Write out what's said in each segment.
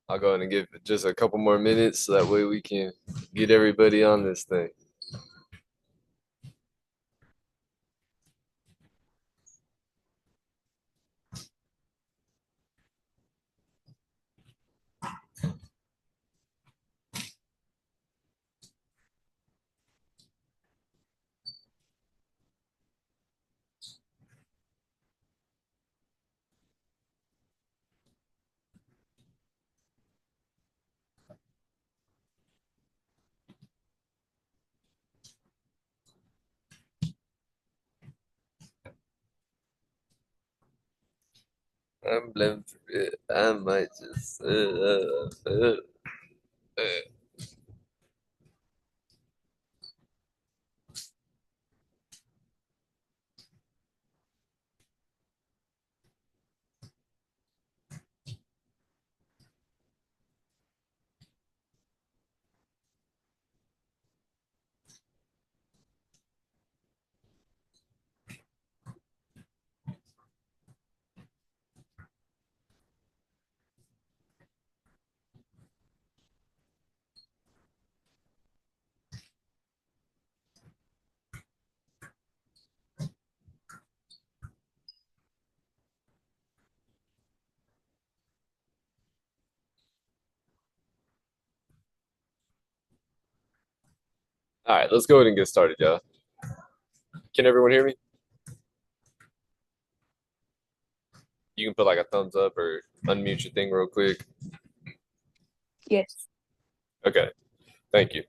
I'll go ahead and give it just a couple more minutes so that way we can get everybody on this thing. I'm blamed for it. I might just. All right, let's go ahead and get started, y'all. Can everyone hear me? You can put like a thumbs up or unmute your thing real quick. Yes. Okay, thank you.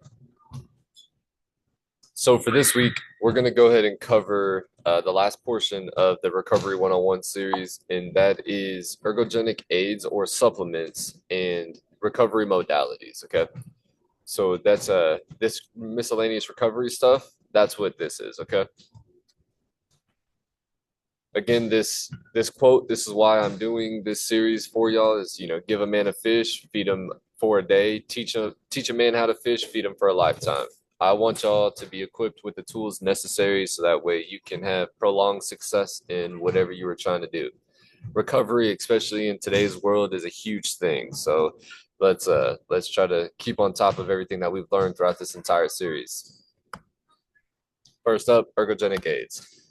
So for this week, we're going to go ahead and cover the last portion of the Recovery 101 series, and that is ergogenic aids or supplements and recovery modalities. Okay. So that's this miscellaneous recovery stuff. That's what this is. Okay. Again, this quote, this is why I'm doing this series for y'all is, give a man a fish, feed him for a day, teach a man how to fish, feed him for a lifetime. I want y'all to be equipped with the tools necessary so that way you can have prolonged success in whatever you were trying to do. Recovery, especially in today's world, is a huge thing. So let's try to keep on top of everything that we've learned throughout this entire series. First up, ergogenic aids.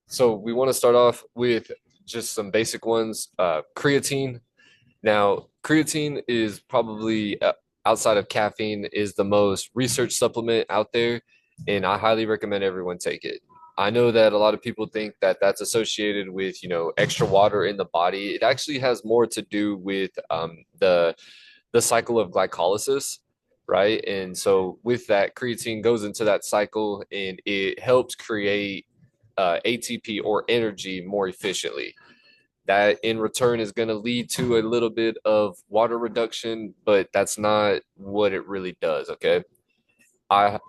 So we want to start off with just some basic ones. Creatine. Now, creatine is probably outside of caffeine is the most research supplement out there, and I highly recommend everyone take it. I know that a lot of people think that that's associated with extra water in the body. It actually has more to do with the cycle of glycolysis, right? And so with that, creatine goes into that cycle and it helps create ATP or energy more efficiently. That in return is going to lead to a little bit of water reduction, but that's not what it really does. Okay. I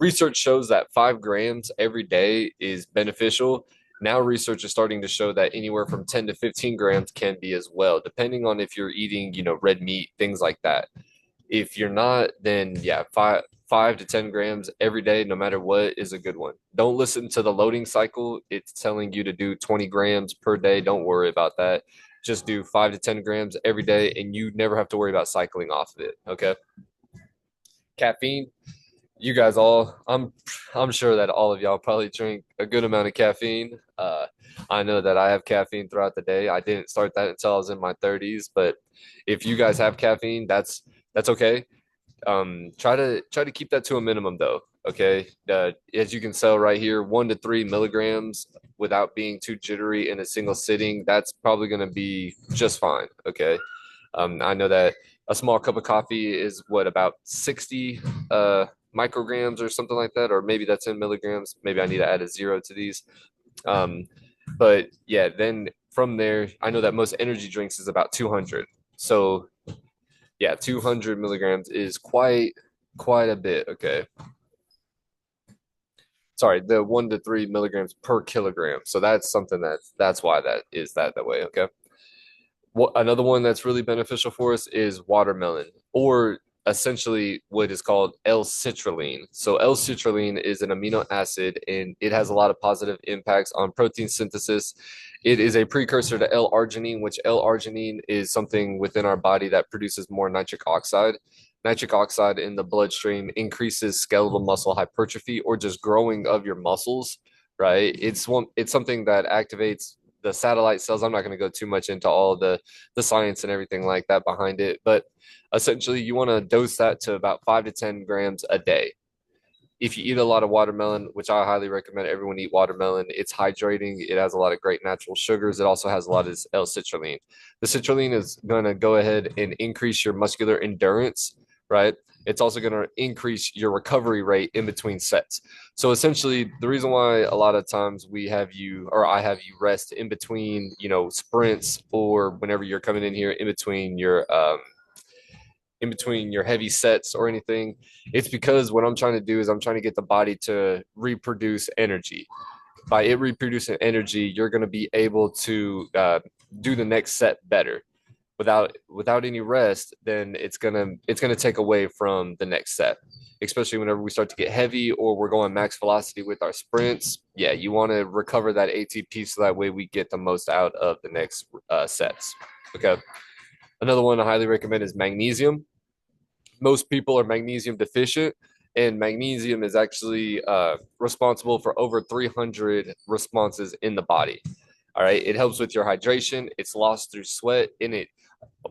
Research shows that 5 grams every day is beneficial. Now, research is starting to show that anywhere from 10 to 15 grams can be as well, depending on if you're eating, red meat, things like that. If you're not, then yeah, five to 10 grams every day, no matter what, is a good one. Don't listen to the loading cycle. It's telling you to do 20 grams per day. Don't worry about that. Just do 5 to 10 grams every day, and you never have to worry about cycling off of it. Okay. Caffeine, you guys all, I'm sure that all of y'all probably drink a good amount of caffeine. I know that I have caffeine throughout the day. I didn't start that until I was in my 30s, but if you guys have caffeine, that's okay. Try to keep that to a minimum though. Okay, as you can sell right here, 1 to 3 milligrams without being too jittery in a single sitting. That's probably going to be just fine. Okay, I know that a small cup of coffee is what about 60 micrograms or something like that, or maybe that's in milligrams. Maybe I need to add a zero to these. Um, but yeah, then from there, I know that most energy drinks is about 200. So yeah, 200 milligrams is quite a bit. Okay. Sorry, the 1 to 3 milligrams per kilogram. So that's something that's why that is that way. Okay. What another one that's really beneficial for us is watermelon or essentially what is called L-citrulline. So L-citrulline is an amino acid and it has a lot of positive impacts on protein synthesis. It is a precursor to L-arginine, which L-arginine is something within our body that produces more nitric oxide. Nitric oxide in the bloodstream increases skeletal muscle hypertrophy or just growing of your muscles, right? It's something that activates the satellite cells. I'm not going to go too much into all the science and everything like that behind it, but essentially you want to dose that to about 5 to 10 grams a day. If you eat a lot of watermelon, which I highly recommend everyone eat watermelon, it's hydrating. It has a lot of great natural sugars. It also has a lot of L-citrulline. The citrulline is going to go ahead and increase your muscular endurance, right? It's also going to increase your recovery rate in between sets. So essentially, the reason why a lot of times we have you, or I have you rest in between, sprints, or whenever you're coming in here in between your heavy sets or anything, it's because what I'm trying to do is I'm trying to get the body to reproduce energy. By it reproducing energy, you're going to be able to do the next set better. Without any rest, then it's gonna take away from the next set, especially whenever we start to get heavy or we're going max velocity with our sprints. Yeah, you want to recover that ATP so that way we get the most out of the next sets. Okay. Another one I highly recommend is magnesium. Most people are magnesium deficient, and magnesium is actually responsible for over 300 responses in the body. All right. It helps with your hydration. It's lost through sweat. And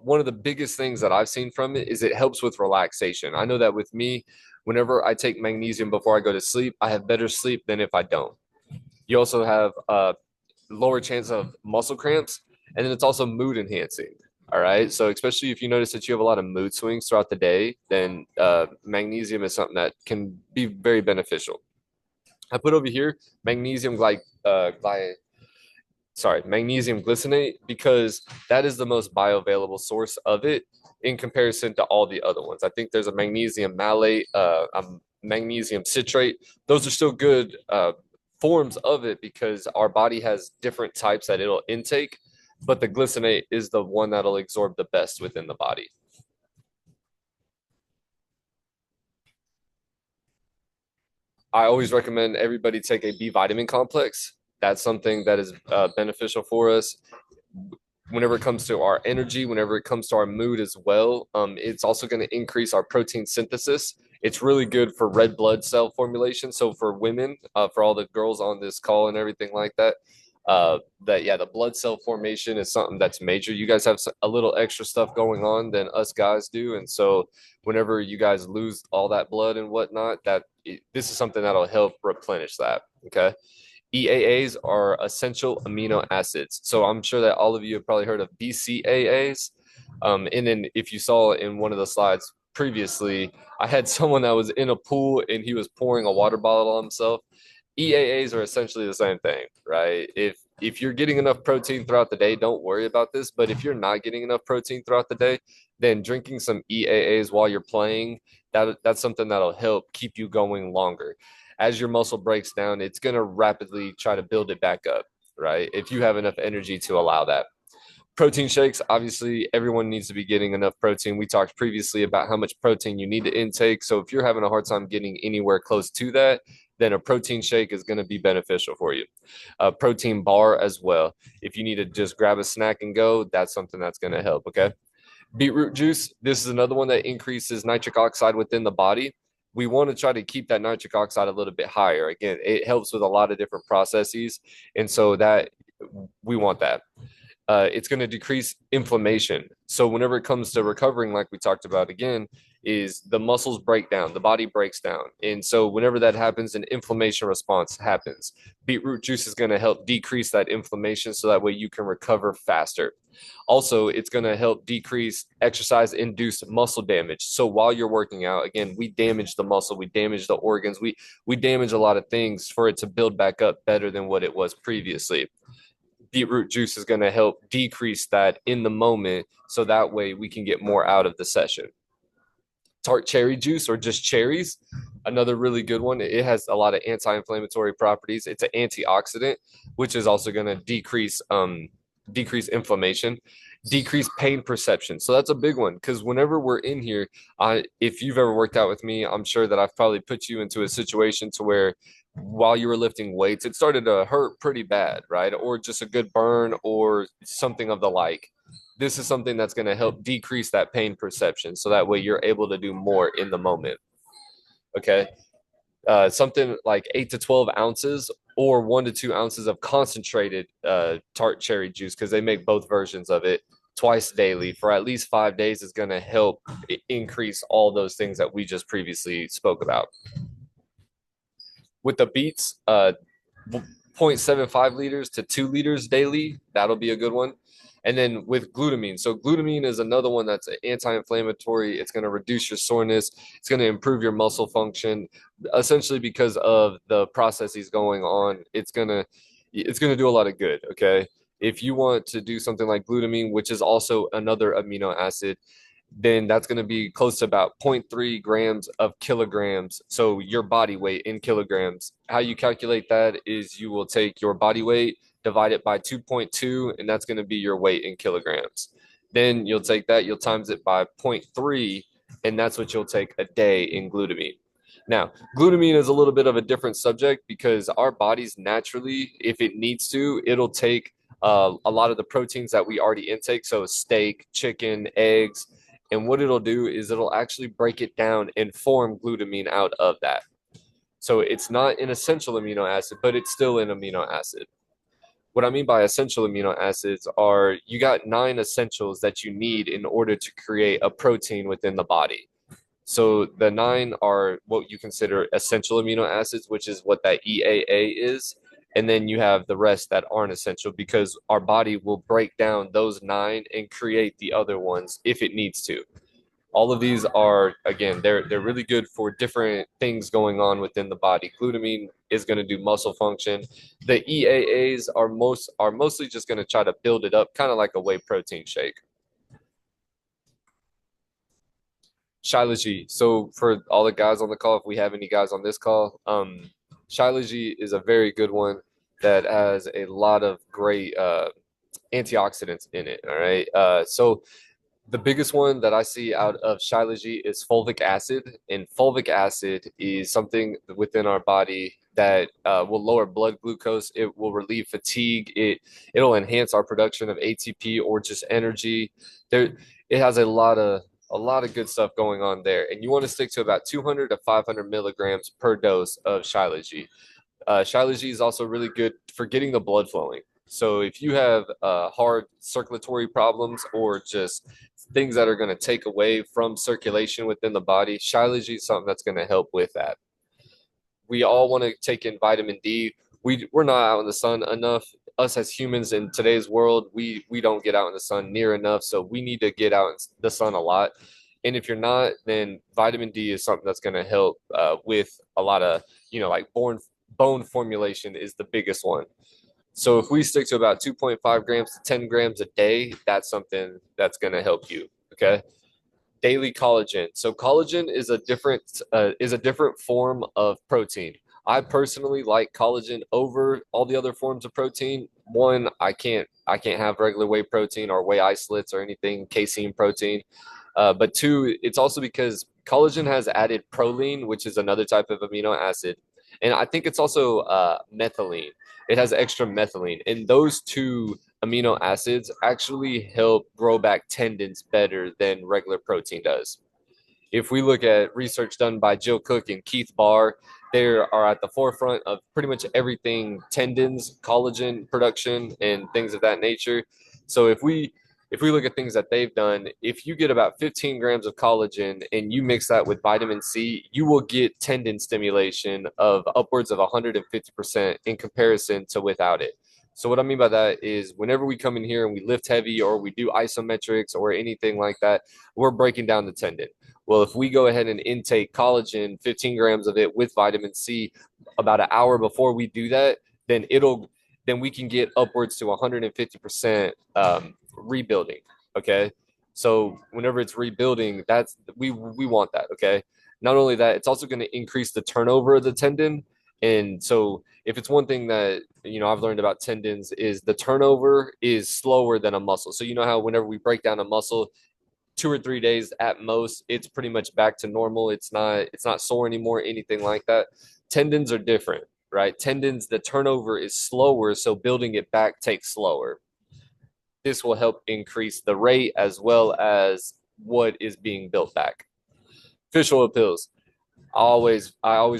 one of the biggest things that I've seen from it is it helps with relaxation. I know that with me, whenever I take magnesium before I go to sleep, I have better sleep than if I don't. You also have a lower chance of muscle cramps, and then it's also mood enhancing. All right. So, especially if you notice that you have a lot of mood swings throughout the day, then magnesium is something that can be very beneficial. I put over here magnesium magnesium glycinate, because that is the most bioavailable source of it in comparison to all the other ones. I think there's a magnesium malate, a magnesium citrate. Those are still good forms of it because our body has different types that it'll intake, but the glycinate is the one that'll absorb the best within the body. I always recommend everybody take a B vitamin complex. That's something that is beneficial for us whenever it comes to our energy, whenever it comes to our mood as well. It's also going to increase our protein synthesis. It's really good for red blood cell formulation. So for women, for all the girls on this call and everything like that, the blood cell formation is something that's major. You guys have a little extra stuff going on than us guys do, and so whenever you guys lose all that blood and whatnot, this is something that'll help replenish that. Okay. EAAs are essential amino acids. So I'm sure that all of you have probably heard of BCAAs. And then if you saw in one of the slides previously, I had someone that was in a pool and he was pouring a water bottle on himself. EAAs are essentially the same thing, right? If you're getting enough protein throughout the day, don't worry about this. But if you're not getting enough protein throughout the day, then drinking some EAAs while you're playing, that's something that'll help keep you going longer. As your muscle breaks down, it's going to rapidly try to build it back up, right? If you have enough energy to allow that. Protein shakes, obviously, everyone needs to be getting enough protein. We talked previously about how much protein you need to intake. So if you're having a hard time getting anywhere close to that, then a protein shake is going to be beneficial for you. A protein bar as well. If you need to just grab a snack and go, that's something that's going to help. Okay. Beetroot juice. This is another one that increases nitric oxide within the body. We want to try to keep that nitric oxide a little bit higher. Again, it helps with a lot of different processes. And so that we want that. It's going to decrease inflammation. So whenever it comes to recovering, like we talked about again, is the muscles break down, the body breaks down. And so whenever that happens, an inflammation response happens. Beetroot juice is going to help decrease that inflammation so that way you can recover faster. Also, it's going to help decrease exercise-induced muscle damage. So while you're working out, again, we damage the muscle, we damage the organs, we damage a lot of things for it to build back up better than what it was previously. Beetroot juice is going to help decrease that in the moment so that way we can get more out of the session. Tart cherry juice, or just cherries, another really good one. It has a lot of anti-inflammatory properties. It's an antioxidant, which is also going to decrease inflammation. decrease pain perception. So that's a big one because whenever we're in here, if you've ever worked out with me, I'm sure that I've probably put you into a situation to where while you were lifting weights, it started to hurt pretty bad, right? Or just a good burn or something of the like. This is something that's going to help decrease that pain perception. So that way you're able to do more in the moment. Okay. Something like 8 to 12 ounces or 1 to 2 ounces of concentrated tart cherry juice, because they make both versions of it twice daily for at least 5 days is going to help increase all those things that we just previously spoke about. With the beets, 0.75 liters to 2 liters daily, that'll be a good one. And then with glutamine. So glutamine is another one that's anti-inflammatory. It's going to reduce your soreness. It's going to improve your muscle function, essentially because of the processes going on. It's going to do a lot of good. Okay. If you want to do something like glutamine, which is also another amino acid, then that's going to be close to about 0.3 grams of kilograms. So your body weight in kilograms. How you calculate that is you will take your body weight, divide it by 2.2, and that's going to be your weight in kilograms. Then you'll take that, you'll times it by 0.3, and that's what you'll take a day in glutamine. Now, glutamine is a little bit of a different subject because our bodies naturally, if it needs to, it'll take a lot of the proteins that we already intake. So steak, chicken, eggs, and what it'll do is it'll actually break it down and form glutamine out of that. So it's not an essential amino acid, but it's still an amino acid. What I mean by essential amino acids are you got 9 essentials that you need in order to create a protein within the body. So the 9 are what you consider essential amino acids, which is what that EAA is. And then you have the rest that aren't essential because our body will break down those 9 and create the other ones if it needs to. All of these are, again, they're really good for different things going on within the body. Glutamine is going to do muscle function. The EAAs are mostly just going to try to build it up, kind of like a whey protein shake. Shilajit. So for all the guys on the call, if we have any guys on this call, Shilajit is a very good one that has a lot of great antioxidants in it. All right. So the biggest one that I see out of Shilajit is fulvic acid, and fulvic acid is something within our body that will lower blood glucose. It will relieve fatigue. It'll enhance our production of ATP or just energy. It has a lot of good stuff going on there, and you want to stick to about 200 to 500 milligrams per dose of Shilajit. Shilajit is also really good for getting the blood flowing. So if you have hard circulatory problems or just things that are going to take away from circulation within the body, Shilajit is something that's going to help with that. We all want to take in vitamin D. We're not out in the sun enough. Us as humans in today's world, we don't get out in the sun near enough. So we need to get out in the sun a lot. And if you're not, then vitamin D is something that's going to help with a lot of, like bone formulation is the biggest one. So if we stick to about 2.5 grams to 10 grams a day, that's something that's going to help you. Okay. Daily collagen. So collagen is a different form of protein. I personally like collagen over all the other forms of protein. One, I can't have regular whey protein or whey isolates or anything casein protein. But two, it's also because collagen has added proline, which is another type of amino acid, and I think it's also methylene. It has extra methylene, and those two amino acids actually help grow back tendons better than regular protein does. If we look at research done by Jill Cook and Keith Barr, they are at the forefront of pretty much everything tendons, collagen production, and things of that nature. So if we look at things that they've done, if you get about 15 grams of collagen and you mix that with vitamin C, you will get tendon stimulation of upwards of 150% in comparison to without it. So what I mean by that is whenever we come in here and we lift heavy or we do isometrics or anything like that, we're breaking down the tendon. Well, if we go ahead and intake collagen, 15 grams of it with vitamin C about an hour before we do that, then we can get upwards to 150% rebuilding. Okay. So whenever it's rebuilding, we want that. Okay. Not only that, it's also going to increase the turnover of the tendon. And so if it's one thing that, I've learned about tendons is the turnover is slower than a muscle. So you know how whenever we break down a muscle, 2 or 3 days at most, it's pretty much back to normal. It's not sore anymore, anything like that. Tendons are different, right? Tendons, the turnover is slower, so building it back takes slower. This will help increase the rate as well as what is being built back. Fish oil pills. I always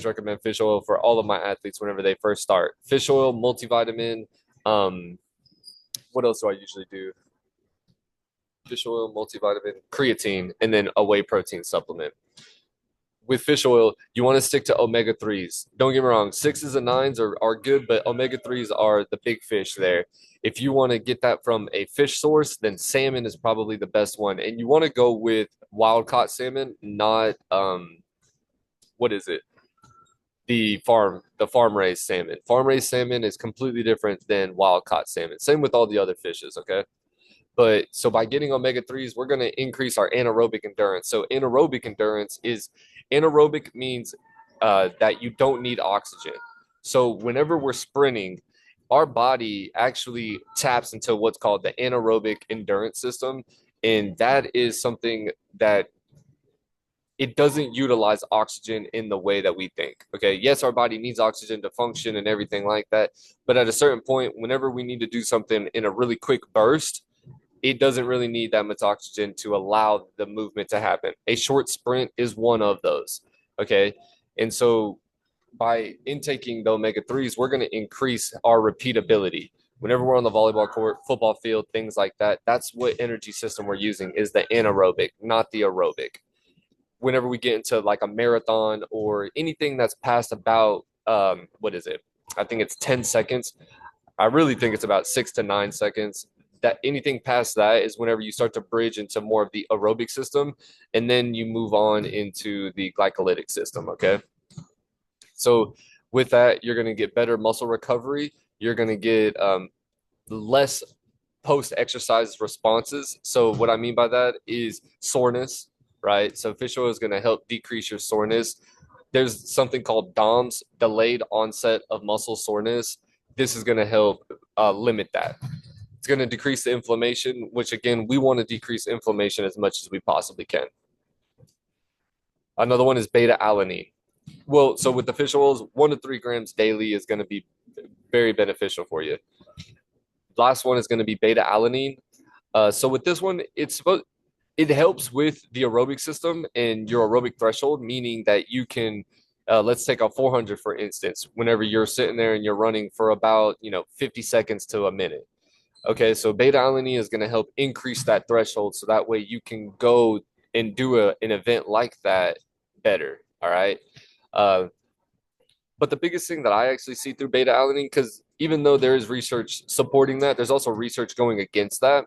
recommend fish oil for all of my athletes whenever they first start. Fish oil, multivitamin. Um, what else do I usually do? Fish oil, multivitamin, creatine, and then a whey protein supplement. With fish oil, you want to stick to omega 3s. Don't get me wrong, sixes and nines are good, but omega 3s are the big fish there. If you want to get that from a fish source, then salmon is probably the best one. And you want to go with wild caught salmon, not what is it? The farm raised salmon. Farm raised salmon is completely different than wild caught salmon. Same with all the other fishes, okay? But so by getting omega 3s, we're going to increase our anaerobic endurance. So anaerobic means that you don't need oxygen. So whenever we're sprinting, our body actually taps into what's called the anaerobic endurance system. And that is something that it doesn't utilize oxygen in the way that we think. Okay. Yes, our body needs oxygen to function and everything like that. But at a certain point, whenever we need to do something in a really quick burst, it doesn't really need that much oxygen to allow the movement to happen. A short sprint is one of those. Okay. And so by intaking the omega 3s, we're going to increase our repeatability. Whenever we're on the volleyball court, football field, things like that, that's what energy system we're using is the anaerobic, not the aerobic. Whenever we get into like a marathon or anything that's past about, what is it? I think it's 10 seconds. I really think it's about 6 to 9 seconds. That anything past that is whenever you start to bridge into more of the aerobic system, and then you move on into the glycolytic system. Okay. So with that, you're going to get better muscle recovery. You're going to get less post exercise responses. So what I mean by that is soreness, right? So fish oil is going to help decrease your soreness. There's something called DOMS, delayed onset of muscle soreness. This is going to help limit that. It's going to decrease the inflammation, which again, we want to decrease inflammation as much as we possibly can. Another one is beta alanine. Well, so with the fish oils, 1 to 3 grams daily is going to be very beneficial for you. Last one is going to be beta alanine. So with this one, it helps with the aerobic system and your aerobic threshold, meaning that you can, let's take a 400 for instance. Whenever you're sitting there and you're running for about 50 seconds to a minute. Okay, so beta alanine is going to help increase that threshold, so that way you can go and do an event like that better. All right. But the biggest thing that I actually see through beta alanine, because even though there is research supporting that, there's also research going against that.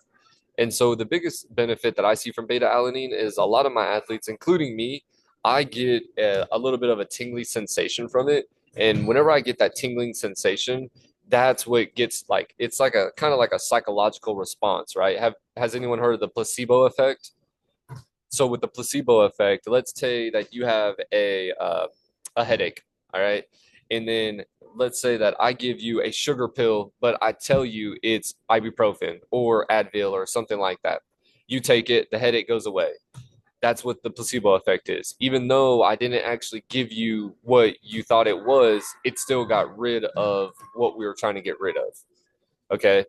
And so the biggest benefit that I see from beta alanine is a lot of my athletes, including me, I get a little bit of a tingly sensation from it. And whenever I get that tingling sensation, that's what gets like it's like a kind of like a psychological response, right? Has anyone heard of the placebo effect? So with the placebo effect, let's say that you have a headache, all right? And then let's say that I give you a sugar pill, but I tell you it's ibuprofen or Advil or something like that. You take it, the headache goes away. That's what the placebo effect is. Even though I didn't actually give you what you thought it was, it still got rid of what we were trying to get rid of. Okay.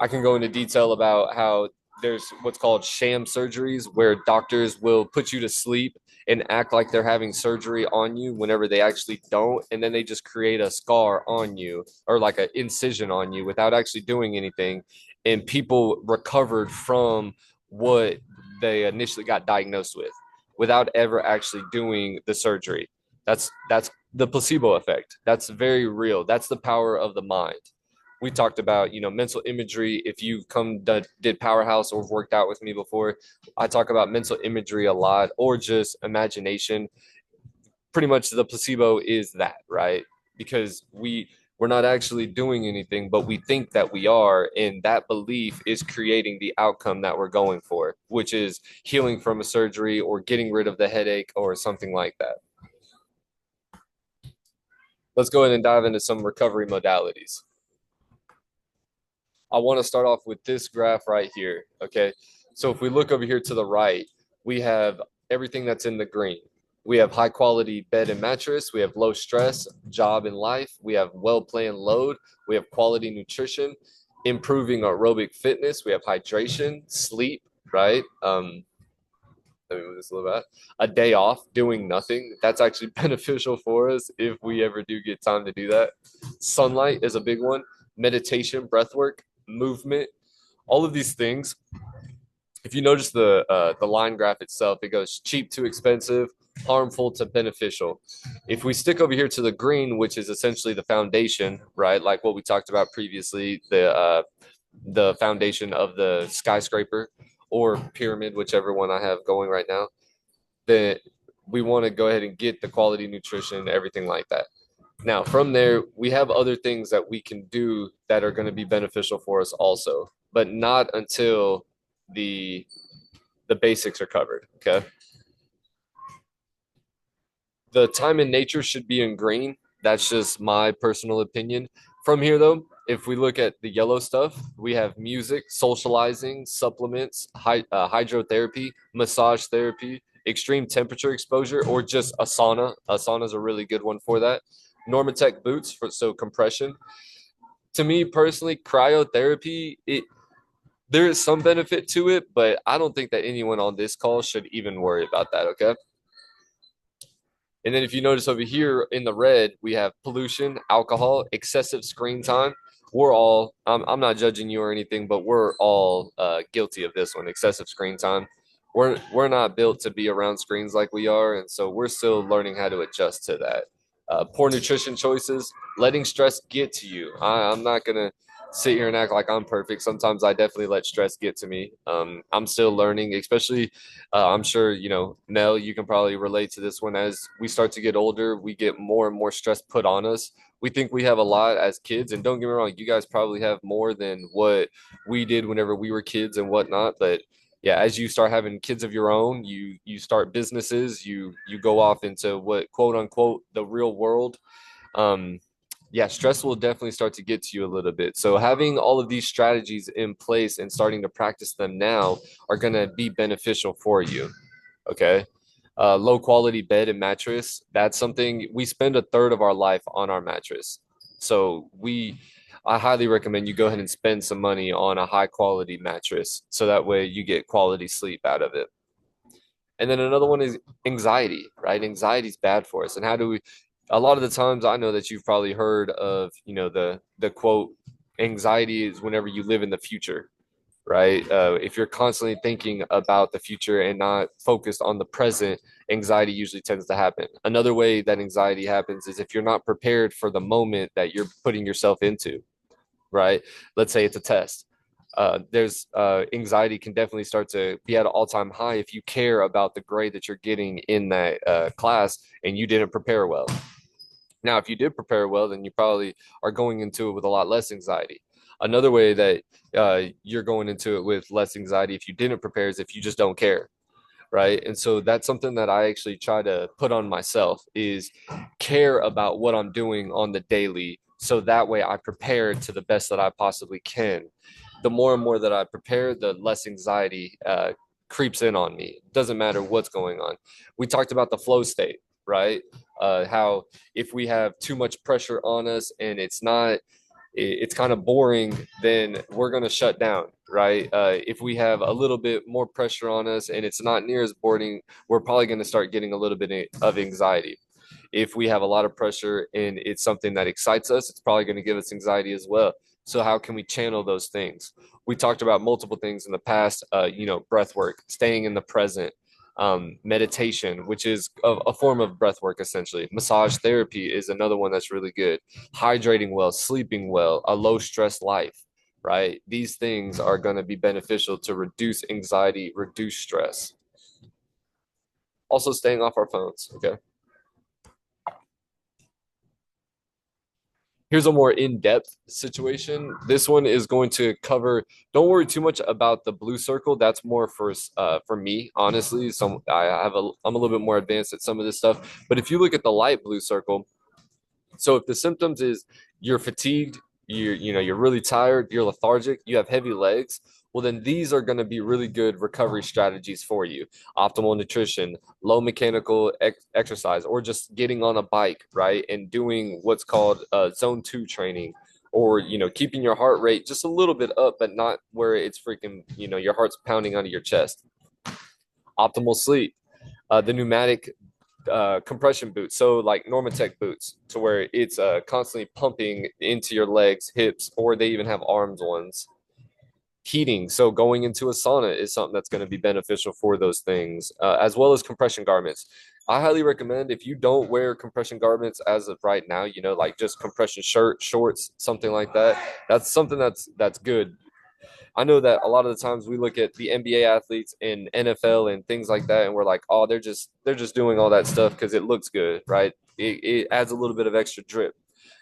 I can go into detail about how there's what's called sham surgeries where doctors will put you to sleep and act like they're having surgery on you whenever they actually don't. And then they just create a scar on you or like an incision on you without actually doing anything. And people recovered from what they initially got diagnosed with without ever actually doing the surgery. That's the placebo effect. That's very real. That's the power of the mind. We talked about mental imagery. If you've did Powerhouse or worked out with me before, I talk about mental imagery a lot, or just imagination. Pretty much the placebo is that, right? Because we're not actually doing anything, but we think that we are, and that belief is creating the outcome that we're going for, which is healing from a surgery or getting rid of the headache or something like that. let's go ahead and dive into some recovery modalities. I want to start off with this graph right here. Okay. So if we look over here to the right, we have everything that's in the green. We have high quality bed and mattress. We have low stress, job and life. We have well planned load. We have quality nutrition, improving aerobic fitness. We have hydration, sleep, right? Let me move this a little bit. A day off doing nothing. That's actually beneficial for us if we ever do get time to do that. Sunlight is a big one. Meditation, breath work, movement, all of these things. If you notice the line graph itself, it goes cheap to expensive, harmful to beneficial. If we stick over here to the green, which is essentially the foundation, right? Like what we talked about previously, the foundation of the skyscraper or pyramid, whichever one I have going right now, then we want to go ahead and get the quality nutrition, everything like that. Now, from there, we have other things that we can do that are going to be beneficial for us also, but not until the basics are covered. Okay. The time in nature should be in green. That's just my personal opinion. From here, though, if we look at the yellow stuff, we have music, socializing, supplements, hydrotherapy, massage therapy, extreme temperature exposure, or just a sauna. A sauna is a really good one for that. Normatec boots for so compression. To me personally, cryotherapy, there is some benefit to it, but I don't think that anyone on this call should even worry about that. Okay. And then if you notice over here in the red, we have pollution, alcohol, excessive screen time. I'm not judging you or anything, but we're all guilty of this one, excessive screen time. We're not built to be around screens like we are. And so we're still learning how to adjust to that. Poor nutrition choices, letting stress get to you. I'm not going to sit here and act like I'm perfect. Sometimes I definitely let stress get to me. I'm still learning, especially I'm sure, Mel, you can probably relate to this one. As we start to get older, we get more and more stress put on us. We think we have a lot as kids. And don't get me wrong, you guys probably have more than what we did whenever we were kids and whatnot. But yeah, as you start having kids of your own, you start businesses, you go off into what quote unquote the real world. Um, yeah, stress will definitely start to get to you a little bit. So having all of these strategies in place and starting to practice them now are going to be beneficial for you. Okay. Low quality bed and mattress. That's something we spend a third of our life on our mattress. So I highly recommend you go ahead and spend some money on a high quality mattress. So that way you get quality sleep out of it. And then another one is anxiety, right? Anxiety is bad for us. And how do we, a lot of the times I know that you've probably heard of, the quote, anxiety is whenever you live in the future, right? If you're constantly thinking about the future and not focused on the present, anxiety usually tends to happen. Another way that anxiety happens is if you're not prepared for the moment that you're putting yourself into, right? Let's say it's a test. There's anxiety can definitely start to be at an all-time high if you care about the grade that you're getting in that class and you didn't prepare well. Now, if you did prepare well, then you probably are going into it with a lot less anxiety. Another way that you're going into it with less anxiety if you didn't prepare is if you just don't care, right? And so that's something that I actually try to put on myself is care about what I'm doing on the daily, so that way I prepare to the best that I possibly can. The more and more that I prepare, the less anxiety creeps in on me. It doesn't matter what's going on. We talked about the flow state, right? How if we have too much pressure on us and it's kind of boring, then we're going to shut down, right? If we have a little bit more pressure on us and it's not near as boring, we're probably going to start getting a little bit of anxiety. If we have a lot of pressure and it's something that excites us, it's probably going to give us anxiety as well. So how can we channel those things? We talked about multiple things in the past, breath work, staying in the present, meditation, which is a form of breath work essentially. Massage therapy is another one that's really good. Hydrating well, sleeping well, a low stress life, right? These things are going to be beneficial to reduce anxiety, reduce stress. Also, staying off our phones. Okay. Here's a more in-depth situation. This one is going to cover, don't worry too much about the blue circle. That's more for me, honestly. I'm a little bit more advanced at some of this stuff. But if you look at the light blue circle, So if the symptoms is you're fatigued, you're really tired, you're lethargic, you have heavy legs, well then these are going to be really good recovery strategies for you. Optimal nutrition, low mechanical exercise, or just getting on a bike, right? And doing what's called zone 2 training, or keeping your heart rate just a little bit up but not where it's freaking, your heart's pounding onto your chest. Optimal sleep, the pneumatic compression boots, so like Normatec boots, to where it's constantly pumping into your legs, hips, or they even have arms ones. Heating, so going into a sauna is something that's going to be beneficial for those things, as well as compression garments. I highly recommend, if you don't wear compression garments as of right now, like just compression shirt, shorts, something like that. That's something that's good. I know that a lot of the times we look at the NBA athletes in NFL and things like that, and we're like, oh, they're just doing all that stuff because it looks good, right? It adds a little bit of extra drip.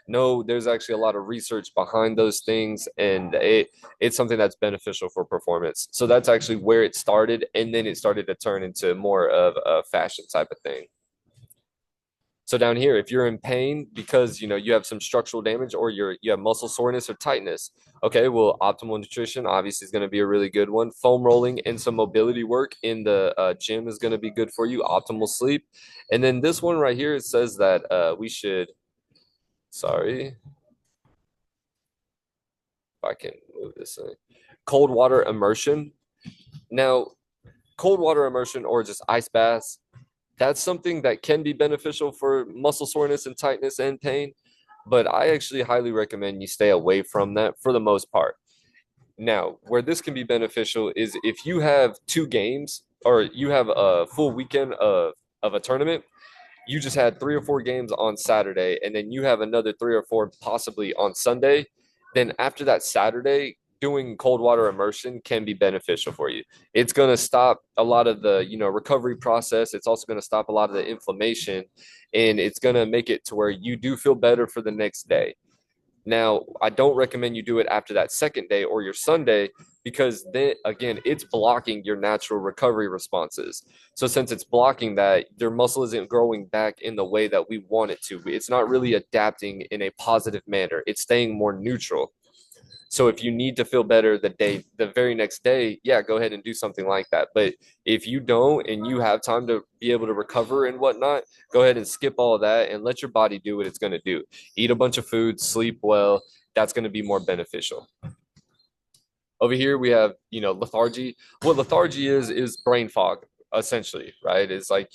No, there's actually a lot of research behind those things, and it's something that's beneficial for performance. So that's actually where it started, and then it started to turn into more of a fashion type of thing. So down here, if you're in pain because you have some structural damage, or you have muscle soreness or tightness, okay, well, optimal nutrition obviously is going to be a really good one. Foam rolling and some mobility work in the gym is going to be good for you. Optimal sleep, and then this one right here, it says that we should. Sorry, if I can move this thing. Cold water immersion. Now, cold water immersion or just ice baths, that's something that can be beneficial for muscle soreness and tightness and pain, but I actually highly recommend you stay away from that for the most part. Now, where this can be beneficial is if you have two games, or you have a full weekend of a tournament, you just had 3 or 4 games on Saturday, and then you have another 3 or 4 possibly on Sunday, then after that Saturday, doing cold water immersion can be beneficial for you. It's going to stop a lot of the, recovery process. It's also going to stop a lot of the inflammation, and it's going to make it to where you do feel better for the next day. Now, I don't recommend you do it after that second day or your Sunday, because then again, it's blocking your natural recovery responses. So since it's blocking that, your muscle isn't growing back in the way that we want it to. It's not really adapting in a positive manner. It's staying more neutral. So if you need to feel better the very next day, yeah, go ahead and do something like that. But if you don't and you have time to be able to recover and whatnot, go ahead and skip all of that and let your body do what it's going to do. Eat a bunch of food, sleep well. That's going to be more beneficial. Over here we have, lethargy. What lethargy is brain fog, essentially, right? It's like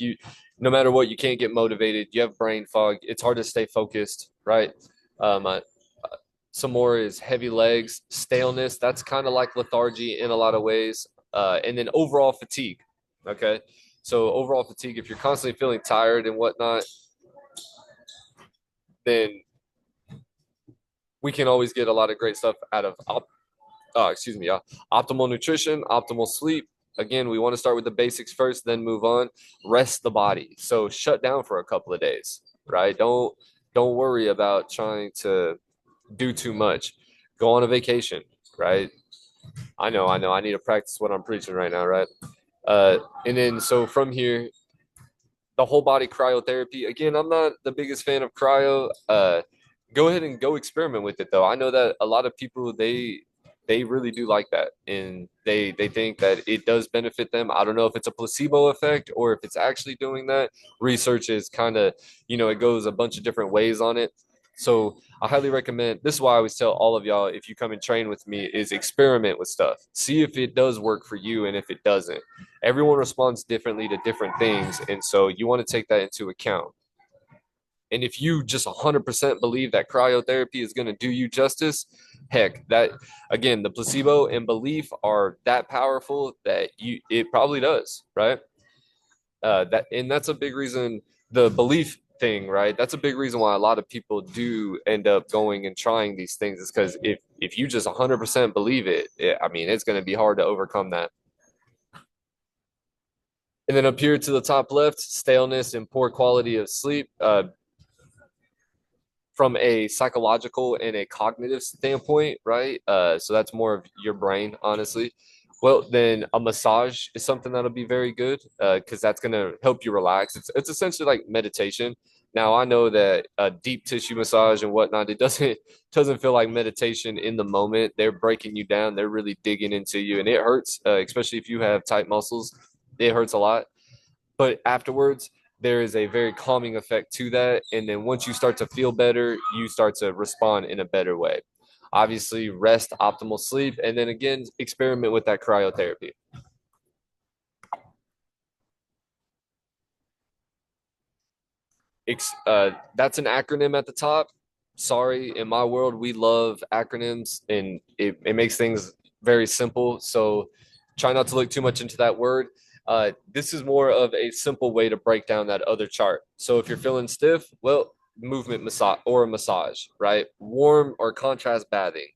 no matter what, you can't get motivated. You have brain fog. It's hard to stay focused, right? Um, some more is heavy legs, staleness. That's kind of like lethargy in a lot of ways. And then overall fatigue. Okay. So overall fatigue, if you're constantly feeling tired and whatnot, then we can always get a lot of great stuff out of, optimal nutrition, optimal sleep. Again, we want to start with the basics first, then move on. Rest the body. So shut down for a couple of days, right? Don't worry about trying to do too much. Go on a vacation, right? I know. I need to practice what I'm preaching right now, right? And then so from here, the whole body cryotherapy. Again, I'm not the biggest fan of cryo. Go ahead and go experiment with it though. I know that a lot of people they really do like that, and they think that it does benefit them. I don't know if it's a placebo effect or if it's actually doing that. Research is kind of, it goes a bunch of different ways on it. So I highly recommend, this is why I always tell all of y'all, if you come and train with me, is experiment with stuff. See if it does work for you and if it doesn't. Everyone responds differently to different things, and so you want to take that into account. And if you just 100% believe that cryotherapy is going to do you justice, heck, that again, the placebo and belief are that powerful that it probably does, right? That's a big reason, the belief thing, right? That's a big reason why a lot of people do end up going and trying these things, is because if you just 100% believe I mean, it's going to be hard to overcome that. And then up here to the top left, staleness and poor quality of sleep. From a psychological and a cognitive standpoint, right? So that's more of your brain, honestly. Well, then a massage is something that'll be very good because that's going to help you relax. It's essentially like meditation, Now I know that a deep tissue massage and whatnot, it doesn't feel like meditation in the moment. They're breaking you down. They're really digging into you, and it hurts, especially if you have tight muscles. It hurts a lot. But afterwards, there is a very calming effect to that. And then once you start to feel better, you start to respond in a better way. Obviously, rest, optimal sleep, and then again, experiment with that cryotherapy. That's an acronym at the top. Sorry, in my world, we love acronyms and it makes things very simple. So try not to look too much into that word. This is more of a simple way to break down that other chart. So if you're feeling stiff, well, movement massage or a massage, right? Warm or contrast bathing.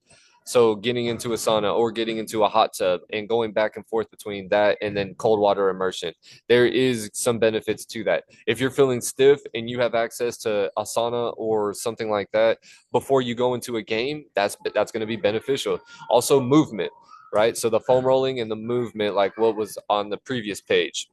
So getting into a sauna or getting into a hot tub and going back and forth between that and then cold water immersion. There is some benefits to that. If you're feeling stiff and you have access to a sauna or something like that before you go into a game, that's going to be beneficial. Also movement, right? So the foam rolling and the movement, like what was on the previous page.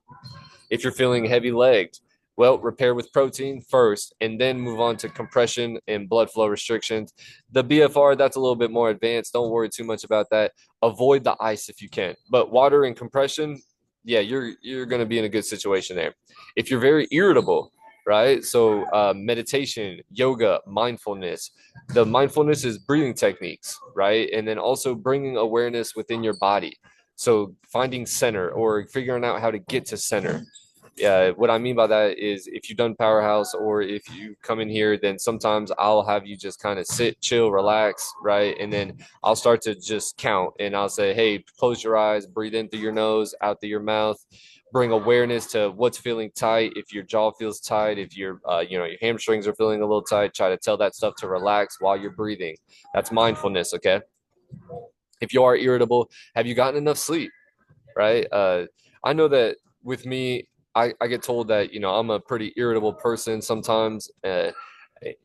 If you're feeling heavy legged, well, repair with protein first and then move on to compression and blood flow restrictions. The BFR, that's a little bit more advanced. Don't worry too much about that. Avoid the ice if you can. But water and compression, yeah, you're going to be in a good situation there. If you're very irritable, right? So meditation, yoga, mindfulness. The mindfulness is breathing techniques, right? And then also bringing awareness within your body. So finding center or figuring out how to get to center. Yeah, what I mean by that is if you've done Powerhouse or if you come in here, then sometimes I'll have you just kind of sit, chill, relax, right? And then I'll start to just count and I'll say, hey, close your eyes, breathe in through your nose, out through your mouth, bring awareness to what's feeling tight. If your jaw feels tight, if your hamstrings are feeling a little tight, try to tell that stuff to relax while you're breathing. That's mindfulness, okay? If you are irritable, have you gotten enough sleep, right? I know that with me, I get told that, I'm a pretty irritable person sometimes. And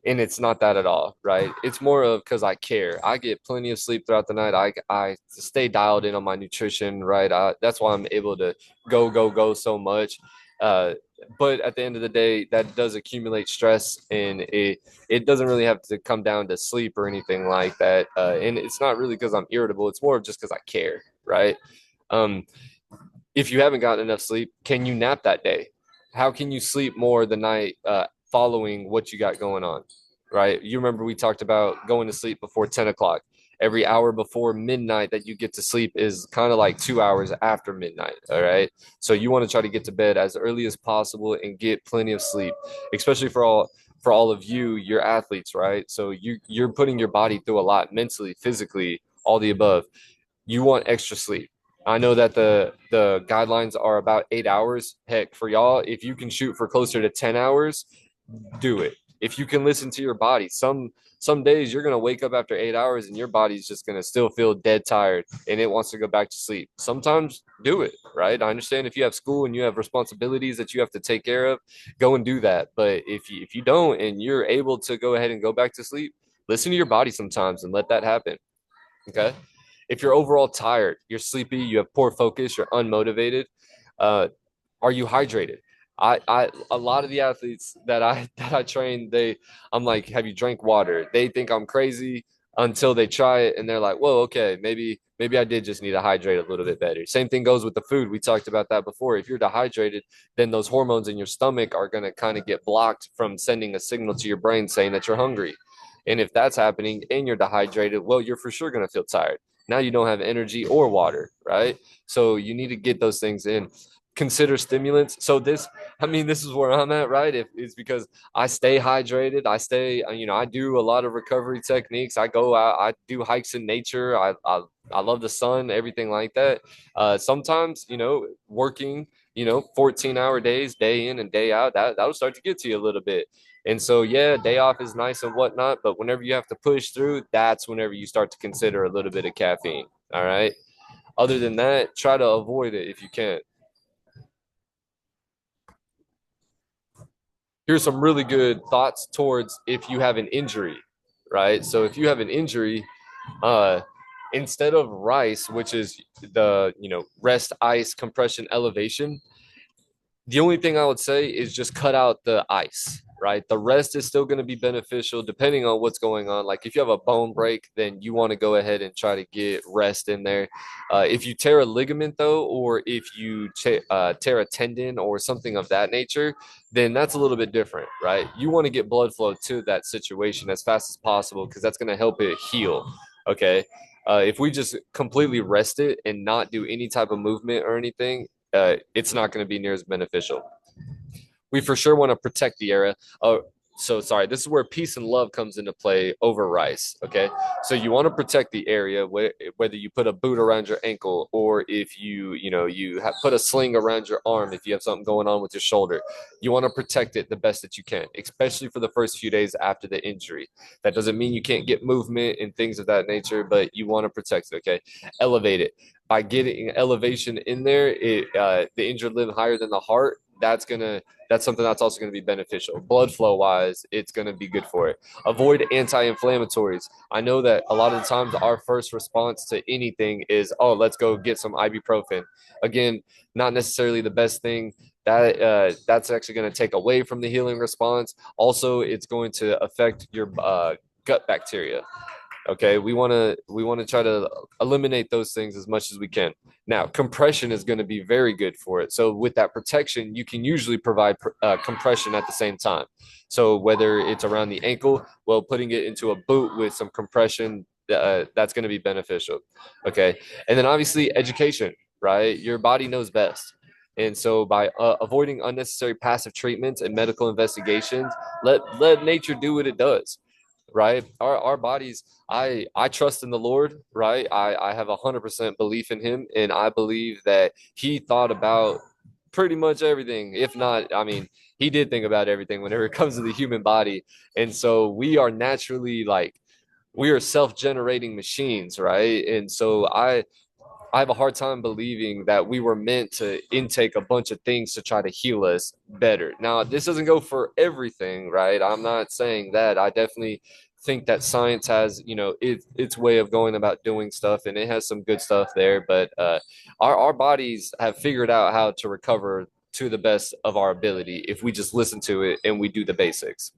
it's not that at all, right? It's more of because I care. I get plenty of sleep throughout the night. I stay dialed in on my nutrition, right? That's why I'm able to go so much. Uh, but at the end of the day, that does accumulate stress, and it doesn't really have to come down to sleep or anything like that. And it's not really because I'm irritable. It's more of just because I care, right? Um, if you haven't gotten enough sleep, can you nap that day? How can you sleep more the night following what you got going on, right? You remember we talked about going to sleep before 10 o'clock. Every hour before midnight that you get to sleep is kind of like 2 hours after midnight. All right. So you want to try to get to bed as early as possible and get plenty of sleep, especially for all of you, you're athletes, right? So you're putting your body through a lot mentally, physically, all the above. You want extra sleep. I know that the guidelines are about 8 hours. Heck, for y'all, if you can shoot for closer to 10 hours, do it. If you can listen to your body, some days you're gonna wake up after 8 hours and your body's just gonna still feel dead tired and it wants to go back to sleep. Sometimes do it, right? I understand if you have school and you have responsibilities that you have to take care of, go and do that. But if you don't and you're able to go ahead and go back to sleep, listen to your body sometimes and let that happen. Okay. If you're overall tired, you're sleepy, you have poor focus, you're unmotivated, uh, are you hydrated? A lot of the athletes that I train, I'm like, have you drank water? They think I'm crazy until they try it and they're like, whoa, okay, maybe I did just need to hydrate a little bit better. Same thing goes with the food. We talked about that before. If you're dehydrated, then those hormones in your stomach are going to kind of get blocked from sending a signal to your brain saying that you're hungry. And if that's happening and you're dehydrated, well, you're for sure going to feel tired. Now you don't have energy or water, right? So you need to get those things in. Consider stimulants. So this is where I'm at, right? It's because I stay hydrated. I do a lot of recovery techniques. I go out, I do hikes in nature. I love the sun, everything like that. Sometimes, working, 14-hour days, day in and day out, that'll start to get to you a little bit. And so, yeah, day off is nice and whatnot, but whenever you have to push through, that's whenever you start to consider a little bit of caffeine. All right. Other than that, try to avoid it if you can. Here's some really good thoughts towards if you have an injury, right? So if you have an injury, uh, instead of RICE, which is the rest, ice, compression, elevation, the only thing I would say is just cut out the ice. right? The rest is still going to be beneficial depending on what's going on. Like if you have a bone break, then you want to go ahead and try to get rest in there. If you tear a ligament, though, or if you tear a tendon or something of that nature, then that's a little bit different, right? You want to get blood flow to that situation as fast as possible because that's going to help it heal. Okay. If we just completely rest it and not do any type of movement or anything, it's not going to be near as beneficial. We for sure want to protect the area. So sorry, this is where peace and love comes into play over rice. Okay, so you want to protect the area, whether you put a boot around your ankle or if you put a sling around your arm if you have something going on with your shoulder. You want to protect it the best that you can, especially for the first few days after the injury. That doesn't mean you can't get movement and things of that nature, but you want to protect it. Okay, elevate it by getting elevation in there. The injured limb higher than the heart. That's something that's also going to be beneficial. Blood flow wise, it's going to be good for it. Avoid anti-inflammatories. I know that a lot of the times our first response to anything is, oh, let's go get some ibuprofen. Again, not necessarily the best thing. That's actually going to take away from the healing response. Also, it's going to affect your gut bacteria. Okay, we want to try to eliminate those things as much as we can. Now, compression is going to be very good for it. So with that protection, you can usually provide compression at the same time. So whether it's around the ankle, well, putting it into a boot with some compression, that's going to be beneficial. Okay, and then obviously education, right? Your body knows best. And so by avoiding unnecessary passive treatments and medical investigations, let nature do what it does, right? Our bodies, I trust in the Lord, right? I have 100% belief in him, and I believe that he thought about pretty much everything. If not, I mean, he did think about everything whenever it comes to the human body. And so we are naturally we are self-generating machines, right? And so I have a hard time believing that we were meant to intake a bunch of things to try to heal us better. Now, this doesn't go for everything, right? I'm not saying that. I definitely think that science has, its way of going about doing stuff, and it has some good stuff there. But our bodies have figured out how to recover to the best of our ability if we just listen to it and we do the basics.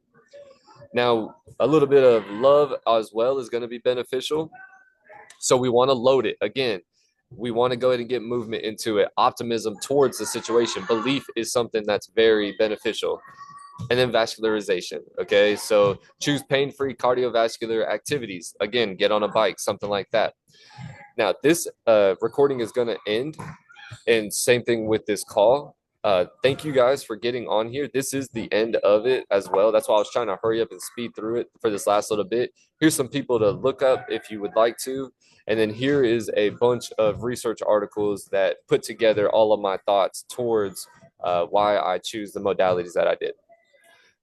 Now, a little bit of love as well is going to be beneficial. So we want to load it again. We want to go ahead and get movement into it. Optimism towards the situation. Belief is something that's very beneficial. And then vascularization. Okay. So choose pain free cardiovascular activities. Again, get on a bike, something like that. Now, this recording is going to end. And same thing with this call. Thank you guys for getting on here. This is the end of it as well. That's why I was trying to hurry up and speed through it for this last little bit. Here's some people to look up if you would like to. And then here is a bunch of research articles that put together all of my thoughts towards why I choose the modalities that I did.